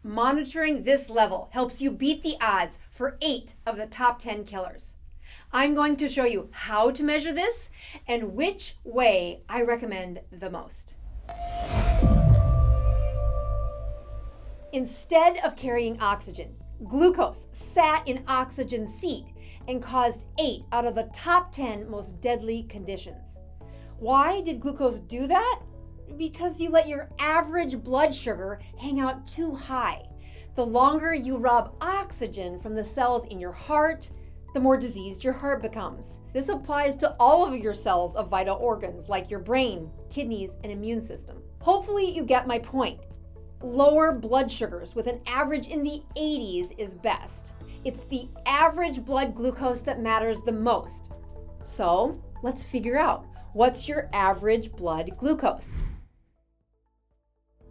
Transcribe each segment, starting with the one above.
Monitoring this level helps you beat the odds for 8 of the top 10 killers. I'm going to show you how to measure this and which way I recommend the most. Instead of carrying oxygen, glucose sat in oxygen's seat and caused 8 out of the top 10 most deadly conditions. Why did glucose do that? Because you let your average blood sugar hang out too high. The longer you rob oxygen from the cells in your heart, the more diseased your heart becomes. This applies to all of your cells of vital organs like your brain, kidneys, and immune system. Hopefully you get my point. Lower blood sugars with an average in the 80s is best. It's the average blood glucose that matters the most. So let's figure out, what's your average blood glucose?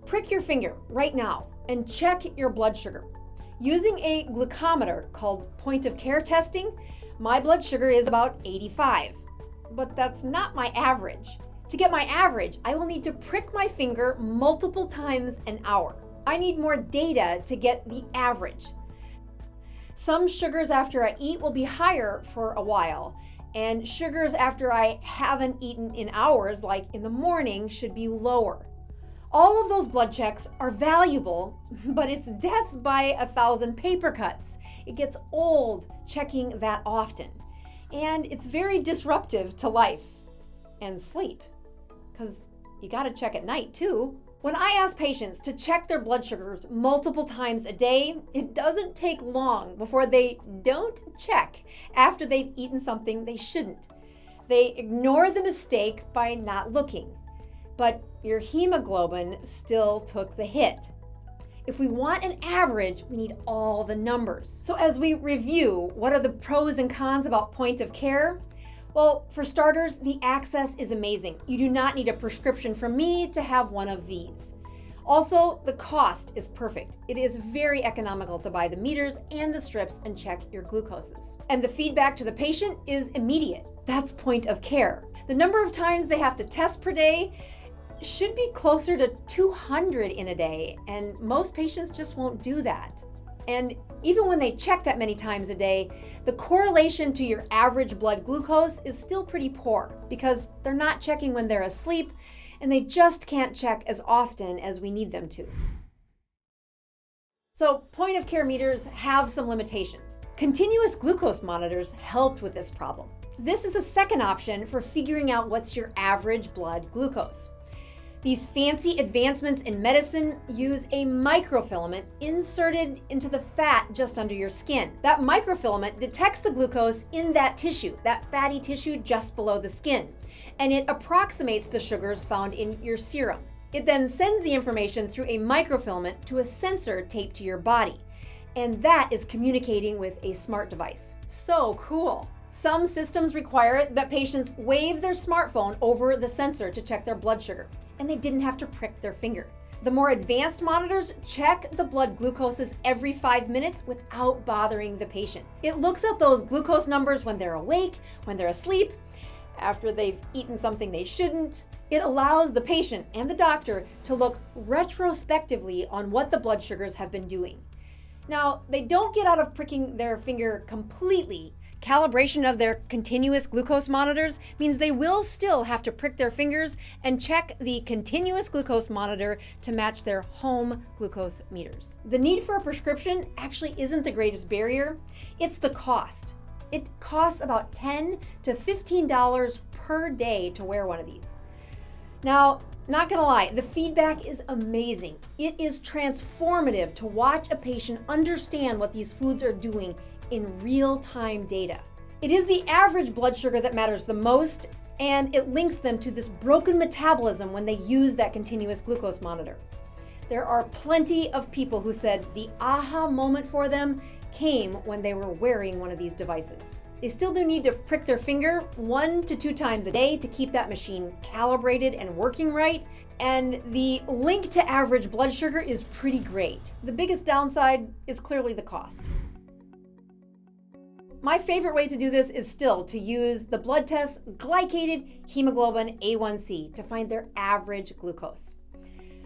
Prick your finger right now and check your blood sugar. Using a glucometer called point of care testing, my blood sugar is about 85, but that's not my average. To get my average, I will need to prick my finger multiple times an hour. I need more data to get the average. Some sugars after I eat will be higher for a while, and sugars after I haven't eaten in hours, like in the morning, should be lower. All of those blood checks are valuable, but it's death by 1,000 paper cuts. It gets old checking that often, and it's very disruptive to life and sleep, because you gotta check at night too. When I ask patients to check their blood sugars multiple times a day, it doesn't take long before they don't check after they've eaten something they shouldn't. They ignore the mistake by not looking, but your hemoglobin still took the hit. If we want an average, we need all the numbers. So as we review, what are the pros and cons about point of care? Well, for starters, the access is amazing. You do not need a prescription from me to have one of these. Also, the cost is perfect. It is very economical to buy the meters and the strips and check your glucoses. And the feedback to the patient is immediate. That's point of care. The number of times they have to test per day should be closer to 200 in a day, and most patients just won't do that. And even when they check that many times a day, the correlation to your average blood glucose is still pretty poor because they're not checking when they're asleep, and they just can't check as often as we need them to. So point of care meters have some limitations. Continuous glucose monitors helped with this problem. This is a second option for figuring out what's your average blood glucose. These fancy advancements in medicine use a microfilament inserted into the fat just under your skin. That microfilament detects the glucose in that tissue, that fatty tissue just below the skin, and it approximates the sugars found in your serum. It then sends the information through a microfilament to a sensor taped to your body, and that is communicating with a smart device. So cool. Some systems require that patients wave their smartphone over the sensor to check their blood sugar, and they didn't have to prick their finger. The more advanced monitors check the blood glucoses every 5 minutes without bothering the patient. It looks at those glucose numbers when they're awake, when they're asleep, after they've eaten something they shouldn't. It allows the patient and the doctor to look retrospectively on what the blood sugars have been doing. Now, they don't get out of pricking their finger completely. Calibration of their continuous glucose monitors means they will still have to prick their fingers and check the continuous glucose monitor to match their home glucose meters. The need for a prescription actually isn't the greatest barrier, it's the cost. It costs about $10 to $15 per day to wear one of these. Now, not gonna lie, the feedback is amazing. It is transformative to watch a patient understand what these foods are doing in real-time data. It is the average blood sugar that matters the most, and it links them to this broken metabolism when they use that continuous glucose monitor. There are plenty of people who said the aha moment for them came when they were wearing one of these devices. They still do need to prick their finger 1 to 2 times a day to keep that machine calibrated and working right, and the link to average blood sugar is pretty great. The biggest downside is clearly the cost. My favorite way to do this is still to use the blood test glycated hemoglobin A1C to find their average glucose.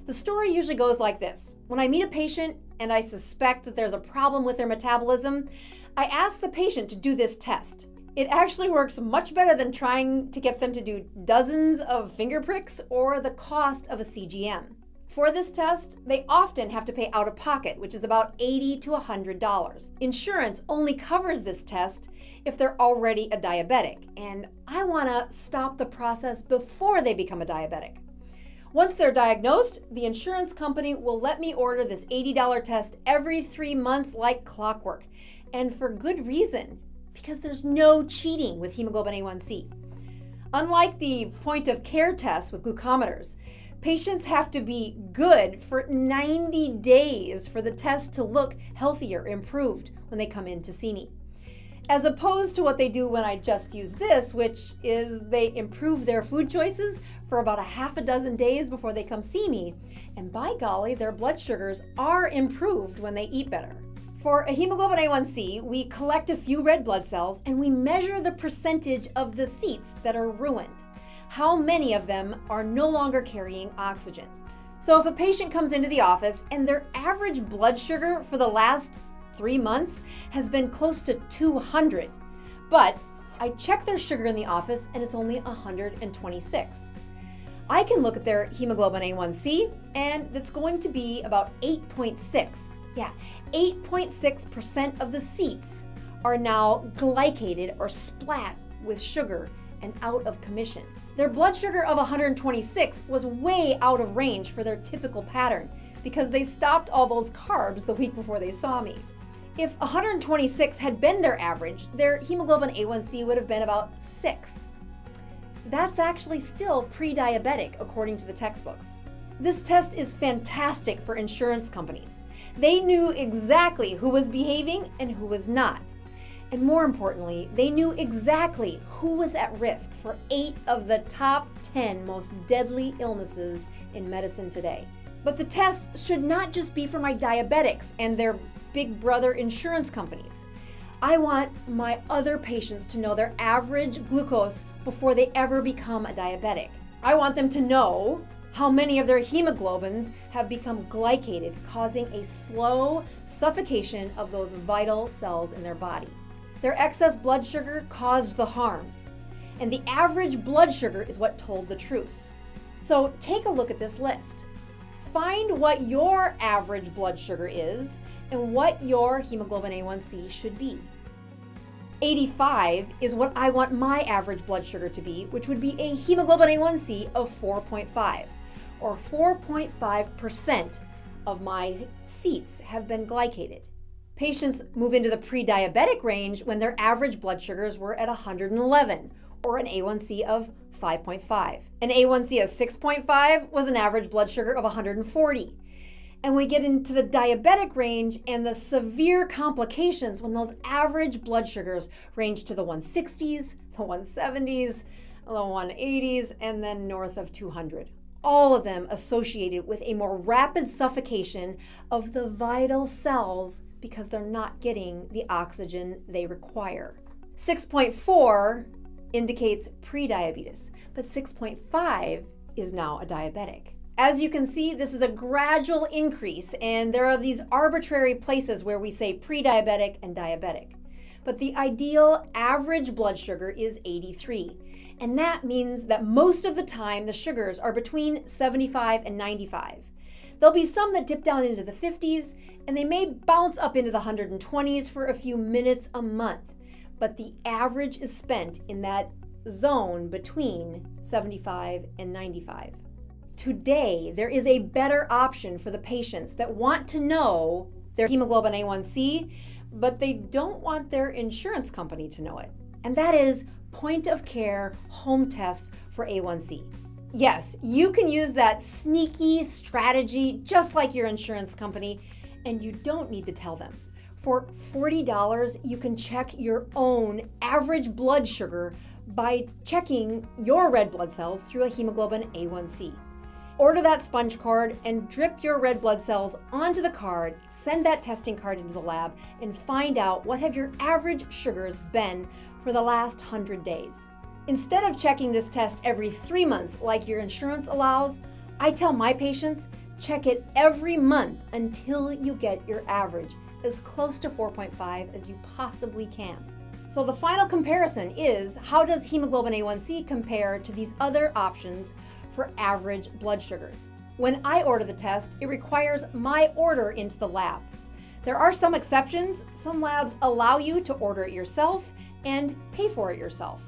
The story usually goes like this. When I meet a patient and I suspect that there's a problem with their metabolism, I ask the patient to do this test. It actually works much better than trying to get them to do dozens of finger pricks or the cost of a CGM. For this test, they often have to pay out of pocket, which is about $80 to $100. Insurance only covers this test if they're already a diabetic, and I want to stop the process before they become a diabetic. Once they're diagnosed, the insurance company will let me order this $80 test every 3 months like clockwork, and for good reason, because there's no cheating with hemoglobin A1C. Unlike the point-of-care tests with glucometers, patients have to be good for 90 days for the test to look healthier, improved when they come in to see me. As opposed to what they do when I just use this, which is they improve their food choices for about a half a dozen days before they come see me, and by golly, their blood sugars are improved when they eat better. For a hemoglobin A1C, we collect a few red blood cells and we measure the percentage of the seats that are ruined. How many of them are no longer carrying oxygen? So if a patient comes into the office and their average blood sugar for the last 3 months has been close to 200, but I check their sugar in the office and it's only 126. I can look at their hemoglobin A1C and it's going to be about 8.6. Yeah, 8.6% of the seats are now glycated or splat with sugar and out of commission. Their blood sugar of 126 was way out of range for their typical pattern because they stopped all those carbs the week before they saw me. If 126 had been their average, their hemoglobin A1C would have been about 6. That's actually still pre-diabetic according to the textbooks. This test is fantastic for insurance companies. They knew exactly who was behaving and who was not. And more importantly, they knew exactly who was at risk for 8 of the top 10 most deadly illnesses in medicine today. But the test should not just be for my diabetics and their big brother insurance companies. I want my other patients to know their average glucose before they ever become a diabetic. I want them to know how many of their hemoglobins have become glycated, causing a slow suffocation of those vital cells in their body. Their excess blood sugar caused the harm, and the average blood sugar is what told the truth. So take a look at this list. Find what your average blood sugar is and what your hemoglobin A1C should be. 85 is what I want my average blood sugar to be, which would be a hemoglobin A1C of 4.5, or 4.5% of my seats have been glycated. Patients move into the pre-diabetic range when their average blood sugars were at 111, or an A1C of 5.5. An A1C of 6.5 was an average blood sugar of 140. And we get into the diabetic range and the severe complications when those average blood sugars range to the 160s, the 170s, the 180s, and then north of 200. All of them associated with a more rapid suffocation of the vital cells because they're not getting the oxygen they require. 6.4 indicates prediabetes, but 6.5 is now a diabetic. As you can see, this is a gradual increase, and there are these arbitrary places where we say pre-diabetic and diabetic. But the ideal average blood sugar is 83, and that means that most of the time the sugars are between 75 and 95. There'll be some that dip down into the 50s, and they may bounce up into the 120s for a few minutes a month, but the average is spent in that zone between 75 and 95. Today, there is a better option for the patients that want to know their hemoglobin A1C, but they don't want their insurance company to know it. And that is point-of-care home tests for A1C. Yes, you can use that sneaky strategy just like your insurance company, and you don't need to tell them. For $40, you can check your own average blood sugar by checking your red blood cells through a hemoglobin A1C. Order that sponge card and drip your red blood cells onto the card, send that testing card into the lab, and find out what have your average sugars been for the last 100 days. Instead of checking this test every 3 months like your insurance allows, I tell my patients, Check it every month until you get your average as close to 4.5 as you possibly can. So the final comparison is, how does hemoglobin A1C compare to these other options for average blood sugars? When I order the test, it requires my order into the lab. There are some exceptions. Some labs allow you to order it yourself and pay for it yourself.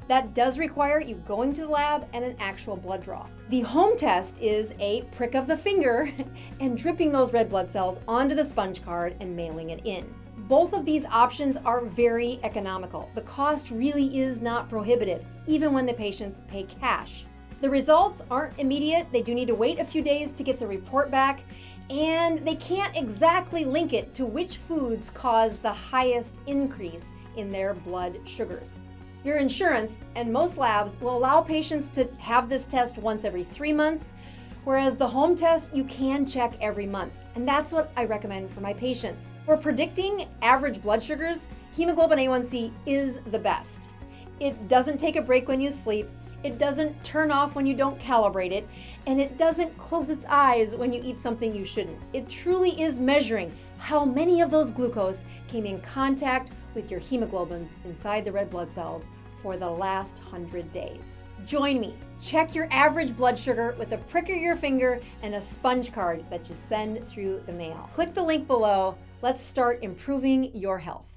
That does require you going to the lab and an actual blood draw. The home test is a prick of the finger and dripping those red blood cells onto the sponge card and mailing it in. Both of these options are very economical. The cost really is not prohibitive, even when the patients pay cash. The results aren't immediate. They do need to wait a few days to get the report back, and they can't exactly link it to which foods cause the highest increase in their blood sugars. Your insurance and most labs will allow patients to have this test once every 3 months, whereas the home test you can check every month. And that's what I recommend for my patients. For predicting average blood sugars, hemoglobin A1C is the best. It doesn't take a break when you sleep, it doesn't turn off when you don't calibrate it, and it doesn't close its eyes when you eat something you shouldn't. It truly is measuring how many of those glucose came in contact with your hemoglobins inside the red blood cells for the last 100 days. Join me. Check your average blood sugar with a prick of your finger and a sponge card that you send through the mail. Click the link below. Let's start improving your health.